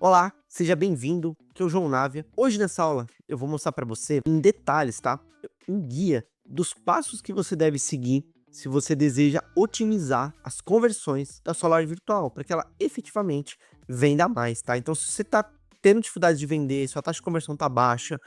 Olá, seja bem-vindo, aqui é o João Návia. Hoje nessa aula eu vou mostrar para você em detalhes, tá? Um guia dos passos que você deve seguir se você deseja otimizar as conversões da sua loja virtual, para que ela efetivamente venda mais, tá? Então, se você está tendo dificuldade de vender, sua taxa de conversão tá baixa,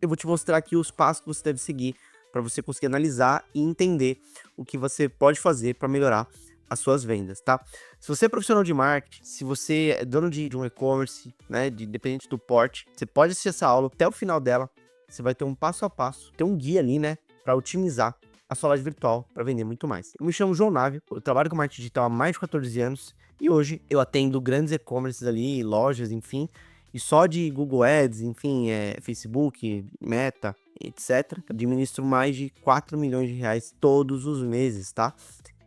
eu vou te mostrar aqui os passos que você deve seguir para você conseguir analisar e entender o que você pode fazer para melhorar as suas vendas, tá? Se você é profissional de marketing, se você é dono de um e-commerce, né, independente do porte, você pode assistir essa aula até o final dela. Você vai ter um passo a passo, ter um guia ali, né, para otimizar a sua loja virtual para vender muito mais. Eu me chamo João Návio, eu trabalho com marketing digital há mais de 14 anos e hoje eu atendo grandes e-commerces ali, lojas, enfim, e só de Google Ads, enfim, Facebook, Meta, etc. Administro mais de 4 milhões de reais todos os meses, tá?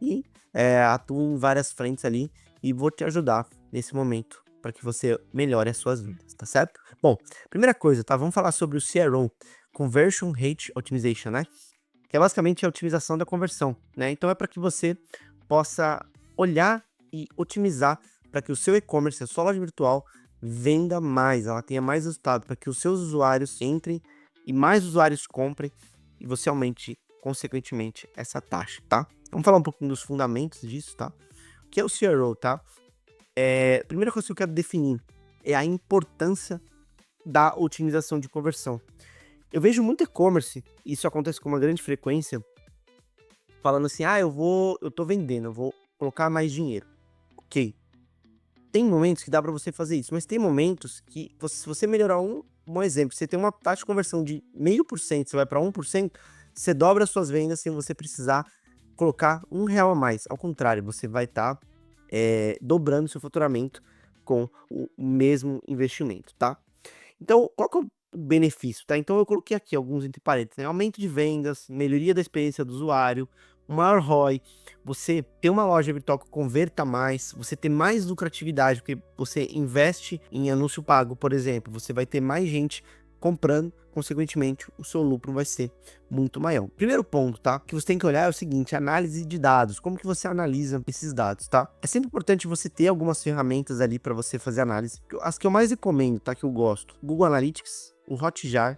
E atuo em várias frentes ali e vou te ajudar nesse momento para que você melhore as suas vendas, tá certo? Bom, primeira coisa, tá? Vamos falar sobre o CRO, Conversion Rate Optimization, né? Que é basicamente a otimização da conversão, né? Então é para que você possa olhar e otimizar para que o seu e-commerce, a sua loja virtual, venda mais, ela tenha mais resultado, para que os seus usuários entrem e mais usuários comprem e você aumente, consequentemente, essa taxa, tá? Vamos falar um pouquinho dos fundamentos disso, tá? O que é o CRO, tá? A primeira coisa que eu quero definir é a importância da otimização de conversão. Eu vejo muito e-commerce, e isso acontece com uma grande frequência, falando assim: "Ah, eu tô vendendo, eu vou colocar mais dinheiro". Ok, tem momentos que dá para você fazer isso, mas tem momentos que se você melhorar um exemplo, você tem uma taxa de conversão de 0,5%, você vai para 1%, você dobra as suas vendas sem você precisar colocar R$ 1 a mais. Ao contrário, você vai estar dobrando seu faturamento com o mesmo investimento, tá? Então, qual que é o benefício, tá? Então eu coloquei aqui alguns entre parênteses, né? Aumento de vendas, melhoria da experiência do usuário, um maior ROI, você ter uma loja virtual que converta mais, você ter mais lucratividade, porque você investe em anúncio pago, por exemplo, você vai ter mais gente comprando, consequentemente, o seu lucro vai ser muito maior. Primeiro ponto, tá? Que você tem que olhar é o seguinte: análise de dados. Como que você analisa esses dados, tá? É sempre importante você ter algumas ferramentas ali para você fazer análise. As que eu mais recomendo, tá? Que eu gosto: Google Analytics, o Hotjar,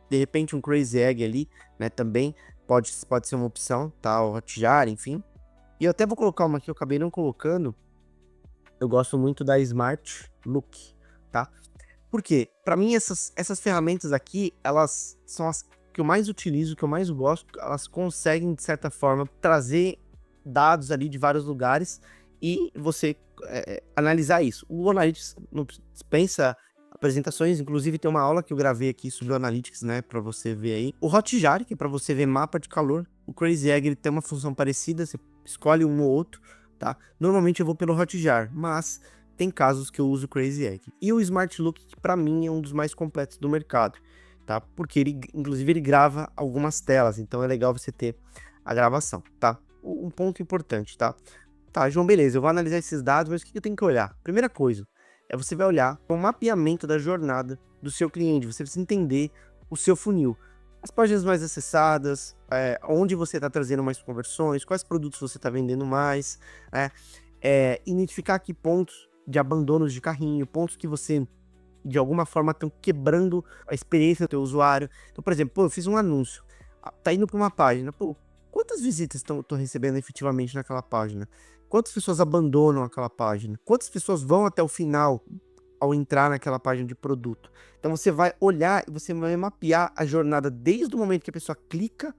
de repente um Crazy Egg ali, né? Também pode ser uma opção, tá? O Hotjar, enfim. E eu até vou colocar uma que eu acabei não colocando. Eu gosto muito da Smart Look, tá? Por quê? Para mim, essas ferramentas aqui, elas são as que eu mais utilizo, que eu mais gosto. Elas conseguem, de certa forma, trazer dados ali de vários lugares e você analisar isso. O Analytics não dispensa apresentações, inclusive tem uma aula que eu gravei aqui sobre o Analytics, né, para você ver aí. O Hotjar, que é para você ver mapa de calor. O Crazy Egg, ele tem uma função parecida, você escolhe um ou outro, tá? Normalmente eu vou pelo Hotjar, mas tem casos que eu uso o Crazy Egg. E o Smart Look, que para mim é um dos mais completos do mercado, tá? Porque ele, inclusive, ele grava algumas telas, então é legal você ter a gravação, tá? Um ponto importante, tá? Tá, João, beleza, eu vou analisar esses dados, mas o que eu tenho que olhar? Primeira coisa, você vai olhar o mapeamento da jornada do seu cliente, você precisa entender o seu funil. As páginas mais acessadas, onde você está trazendo mais conversões, quais produtos você está vendendo mais, né? Identificar aqui pontos de abandonos de carrinho, pontos que você, de alguma forma, estão quebrando a experiência do teu usuário. Então, por exemplo, eu fiz um anúncio, tá indo para uma página, quantas visitas tô recebendo efetivamente naquela página? Quantas pessoas abandonam aquela página? Quantas pessoas vão até o final ao entrar naquela página de produto? Então você vai olhar e você vai mapear a jornada desde o momento que a pessoa clica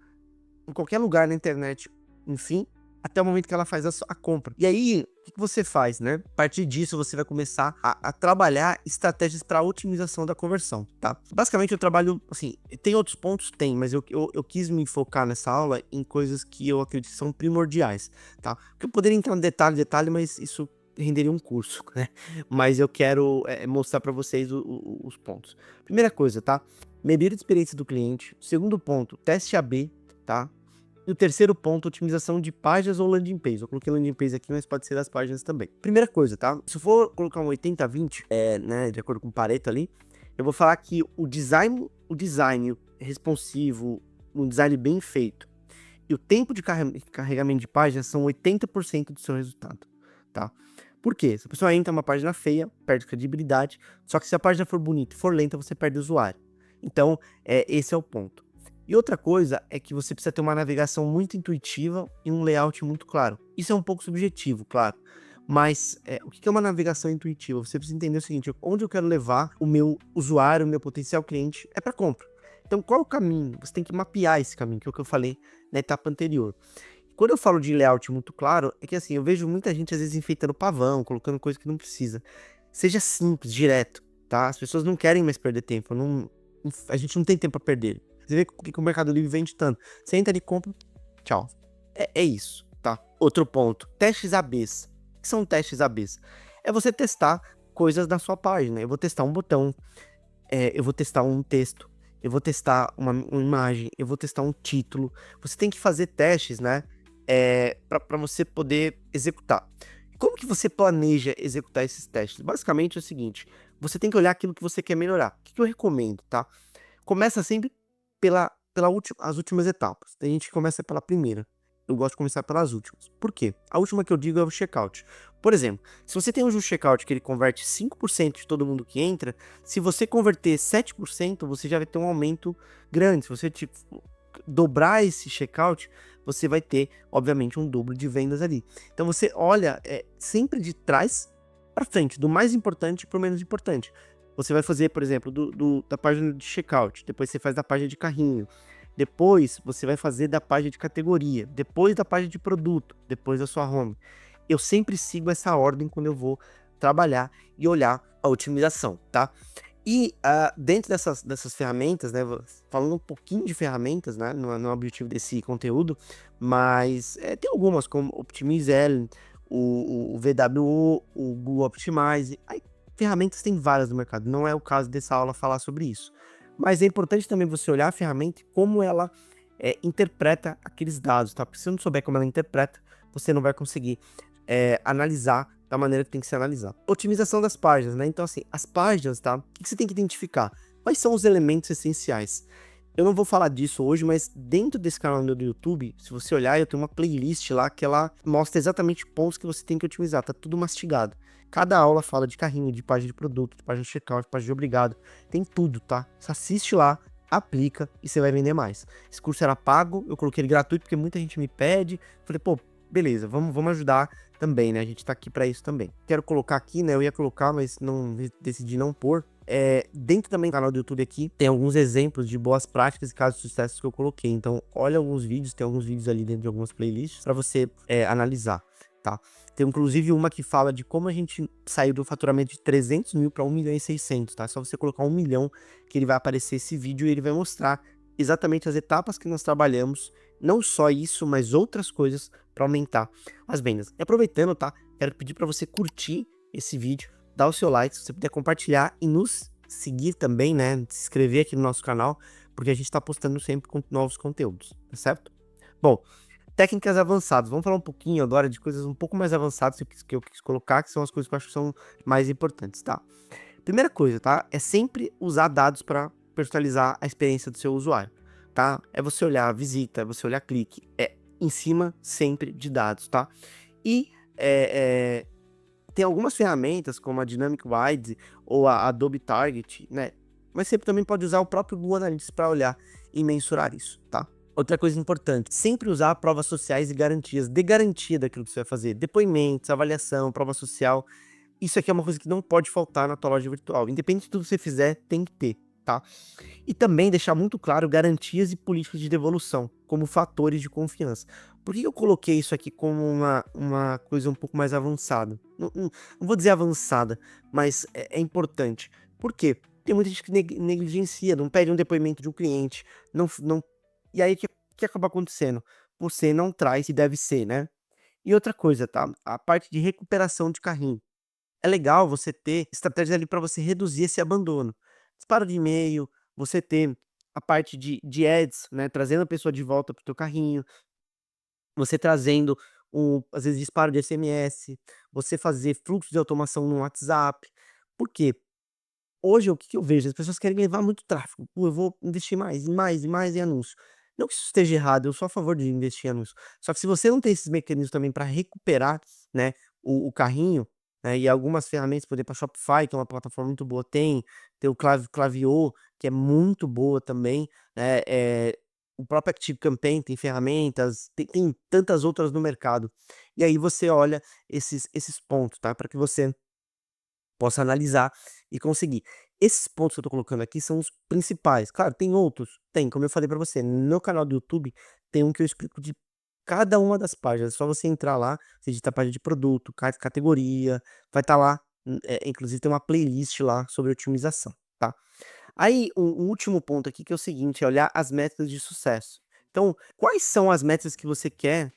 em qualquer lugar na internet, enfim, até o momento que ela faz a compra. E aí, o que você faz, né? A partir disso, você vai começar a trabalhar estratégias para otimização da conversão, tá? Basicamente, eu trabalho, assim, tem outros pontos? Tem, mas eu quis me focar nessa aula em coisas que eu acredito que são primordiais, tá? Porque eu poderia entrar no detalhe, mas isso renderia um curso, né? Mas eu quero mostrar para vocês os pontos. Primeira coisa, tá? Medir a experiência do cliente. Segundo ponto, teste AB, tá? E o terceiro ponto, otimização de páginas ou landing page. Eu coloquei landing page aqui, mas pode ser das páginas também. Primeira coisa, tá? Se eu for colocar um 80-20, né, de acordo com o Pareto ali, eu vou falar que o design responsivo, um design bem feito e o tempo de carregamento de páginas são 80% do seu resultado, tá? Por quê? Se a pessoa entra numa página feia, perde credibilidade, só que se a página for bonita e for lenta, você perde usuário. Então, esse é o ponto. E outra coisa é que você precisa ter uma navegação muito intuitiva e um layout muito claro. Isso é um pouco subjetivo, claro. Mas o que é uma navegação intuitiva? Você precisa entender o seguinte: onde eu quero levar o meu usuário, o meu potencial cliente, é para compra. Então, qual é o caminho? Você tem que mapear esse caminho, que é o que eu falei na etapa anterior. Quando eu falo de layout muito claro, é que assim, eu vejo muita gente às vezes enfeitando pavão, colocando coisa que não precisa. Seja simples, direto, tá? As pessoas não querem mais perder tempo, a gente não tem tempo para perder. Você vê por que o Mercado Livre vende tanto. Você entra ali, compra, tchau. É isso, tá? Outro ponto, testes ABs. O que são testes ABs? É você testar coisas na sua página. Eu vou testar um botão, eu vou testar um texto, eu vou testar uma imagem, eu vou testar um título. Você tem que fazer testes, né? Para você poder executar. Como que você planeja executar esses testes? Basicamente é o seguinte: você tem que olhar aquilo que você quer melhorar. O que eu recomendo, tá? Começa sempre as últimas etapas. Tem gente que começa pela primeira. Eu gosto de começar pelas últimas. Por quê? A última que eu digo é o checkout. Por exemplo, se você tem um checkout que ele converte 5% de todo mundo que entra, se você converter 7%, você já vai ter um aumento grande. Se você dobrar esse checkout, você vai ter, obviamente, um dobro de vendas ali. Então você olha sempre de trás para frente, do mais importante para o menos importante. Você vai fazer, por exemplo, da página de checkout, depois você faz da página de carrinho, depois você vai fazer da página de categoria, depois da página de produto, depois da sua home. Eu sempre sigo essa ordem quando eu vou trabalhar e olhar a otimização, tá? E dentro dessas ferramentas, né, falando um pouquinho de ferramentas, né, não é o objetivo desse conteúdo, mas tem algumas como Optimize, o VWO, o Google Optimize. Aí, ferramentas tem várias no mercado, não é o caso dessa aula falar sobre isso. Mas é importante também você olhar a ferramenta e como ela interpreta aqueles dados, tá? Porque se você não souber como ela interpreta, você não vai conseguir analisar da maneira que tem que ser analisado. Otimização das páginas, né? Então, assim, as páginas, tá? O que você tem que identificar? Quais são os elementos essenciais? Eu não vou falar disso hoje, mas dentro desse canal do YouTube, se você olhar, eu tenho uma playlist lá que ela mostra exatamente pontos que você tem que otimizar. Tá tudo mastigado. Cada aula fala de carrinho, de página de produto, de página de checkout, de página de obrigado. Tem tudo, tá? Você assiste lá, aplica e você vai vender mais. Esse curso era pago, eu coloquei ele gratuito porque muita gente me pede. Falei, pô, beleza, vamos ajudar também, né? A gente tá aqui para isso também. Quero colocar aqui, né? Eu ia colocar, mas decidi não pôr. Dentro também do canal do YouTube aqui, tem alguns exemplos de boas práticas e casos de sucesso que eu coloquei. Então, olha alguns vídeos, tem alguns vídeos ali dentro de algumas playlists para você analisar, tá? Tem inclusive uma que fala de como a gente saiu do faturamento de 300 mil para 1 milhão e 600, tá? É só você colocar 1 milhão que ele vai aparecer esse vídeo e ele vai mostrar exatamente as etapas que nós trabalhamos, não só isso, mas outras coisas para aumentar as vendas. E aproveitando, tá? Quero pedir para você curtir esse vídeo, dar o seu like, se você puder compartilhar e nos seguir também, né? Se inscrever aqui no nosso canal, porque a gente está postando sempre com novos conteúdos, tá certo? Bom, técnicas avançadas. Vamos falar um pouquinho agora de coisas um pouco mais avançadas que eu quis colocar, que são as coisas que eu acho que são mais importantes, tá? Primeira coisa, tá? É sempre usar dados para personalizar a experiência do seu usuário, tá? É você olhar a visita, é você olhar clique, em cima sempre de dados, tá? E tem algumas ferramentas como a Dynamic Wise ou a Adobe Target, né? Mas você também pode usar o próprio Google Analytics para olhar e mensurar isso, tá? Outra coisa importante, sempre usar provas sociais e garantias, dê garantia daquilo que você vai fazer, depoimentos, avaliação, prova social. Isso aqui é uma coisa que não pode faltar na tua loja virtual. Independente de tudo que você fizer, tem que ter, tá? E também deixar muito claro garantias e políticas de devolução como fatores de confiança. Por que eu coloquei isso aqui como uma coisa um pouco mais avançada? Não vou dizer avançada, mas é importante. Por quê? Tem muita gente que negligencia, não pede um depoimento de um cliente, não. E aí, o que acaba acontecendo? Você não traz e deve ser, né? E outra coisa, tá? A parte de recuperação de carrinho. É legal você ter estratégias ali para você reduzir esse abandono. Disparo de e-mail, você ter a parte de ads, né, trazendo a pessoa de volta para o teu carrinho, você trazendo às vezes disparo de SMS, você fazer fluxo de automação no WhatsApp. Por quê? Hoje o que que eu vejo? As pessoas querem levar muito tráfego. Pô, eu vou investir mais, e mais, e mais em anúncio. Não que isso esteja errado, eu sou a favor de investir em anúncio. Só que se você não tem esses mecanismos também para recuperar, né, o carrinho, né, e algumas ferramentas, por exemplo, a Shopify, que é uma plataforma muito boa, tem o Klaviyo, que é muito boa também, né, o próprio ActiveCampaign tem ferramentas, tem tantas outras no mercado. E aí você olha esses pontos, tá, para que você possa analisar e conseguir. Esses pontos que eu tô colocando aqui são os principais. Claro, tem outros? Tem, como eu falei pra você, no meu canal do YouTube tem um que eu explico de cada uma das páginas. É só você entrar lá, você digita a página de produto, categoria, vai estar lá, inclusive tem uma playlist lá sobre otimização, tá? Aí, um último ponto aqui que é o seguinte, é olhar as métricas de sucesso. Então, quais são as métricas que você quer,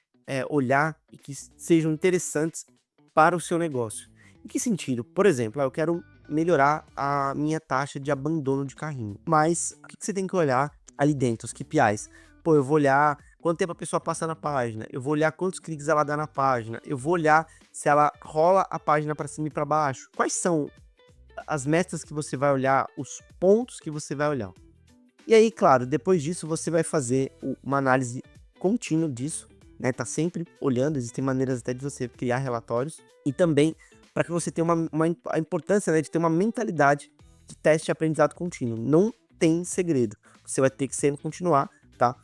olhar e que sejam interessantes para o seu negócio? Em que sentido? Por exemplo, eu quero melhorar a minha taxa de abandono de carrinho, mas o que você tem que olhar ali dentro, os KPIs? Pô, eu vou olhar quanto tempo a pessoa passa na página, eu vou olhar quantos cliques ela dá na página, eu vou olhar se ela rola a página para cima e para baixo. Quais são as metas que você vai olhar, os pontos que você vai olhar. E aí, claro, depois disso você vai fazer uma análise contínua disso, né? Tá sempre olhando, existem maneiras até de você criar relatórios e também para que você tenha a importância, né, de ter uma mentalidade de teste e aprendizado contínuo. Não tem segredo. Você vai ter que sempre continuar, tá?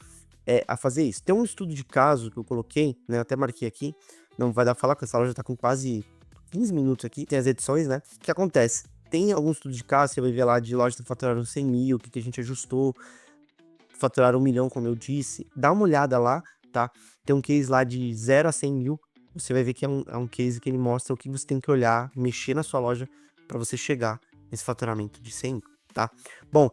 A fazer isso. Tem um estudo de caso que eu coloquei, né? Eu até marquei aqui. Não vai dar pra falar, porque essa loja tá com quase 15 minutos aqui. Tem as edições, né? O que acontece? Tem alguns estudos de caso, você vai ver lá de lojas que faturaram 100 mil, o que a gente ajustou, faturaram 1 milhão, como eu disse. Dá uma olhada lá, tá? Tem um case lá de 0 a 100 mil. Você vai ver que é um case que ele mostra o que você tem que olhar, mexer na sua loja para você chegar nesse faturamento de 100 mil, tá? Bom,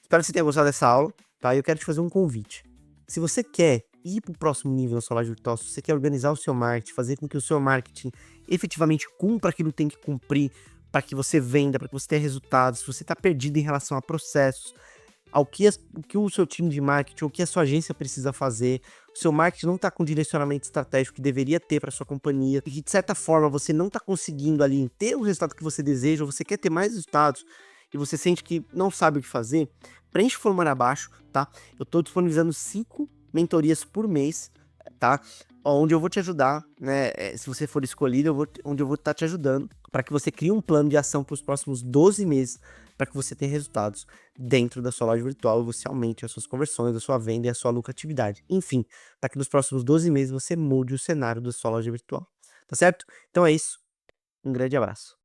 espero que você tenha gostado dessa aula, tá? E eu quero te fazer um convite. Se você quer ir para o próximo nível na sua loja virtual, se você quer organizar o seu marketing, fazer com que o seu marketing efetivamente cumpra aquilo que tem que cumprir, para que você venda, para que você tenha resultados, se você está perdido em relação a processos, o que o seu time de marketing, o que a sua agência precisa fazer, o seu marketing não está com o direcionamento estratégico que deveria ter para sua companhia, e que de certa forma você não está conseguindo ali ter o resultado que você deseja, ou você quer ter mais resultados, e você sente que não sabe o que fazer, preenche o formulário abaixo, tá? Eu estou disponibilizando 5 mentorias por mês, tá? Onde eu vou te ajudar, né? Se você for escolhido, onde eu vou estar te ajudando para que você crie um plano de ação para os próximos 12 meses, para que você tenha resultados dentro da sua loja virtual e você aumente as suas conversões, a sua venda e a sua lucratividade. Enfim, para que nos próximos 12 meses você mude o cenário da sua loja virtual. Tá certo? Então é isso. Um grande abraço.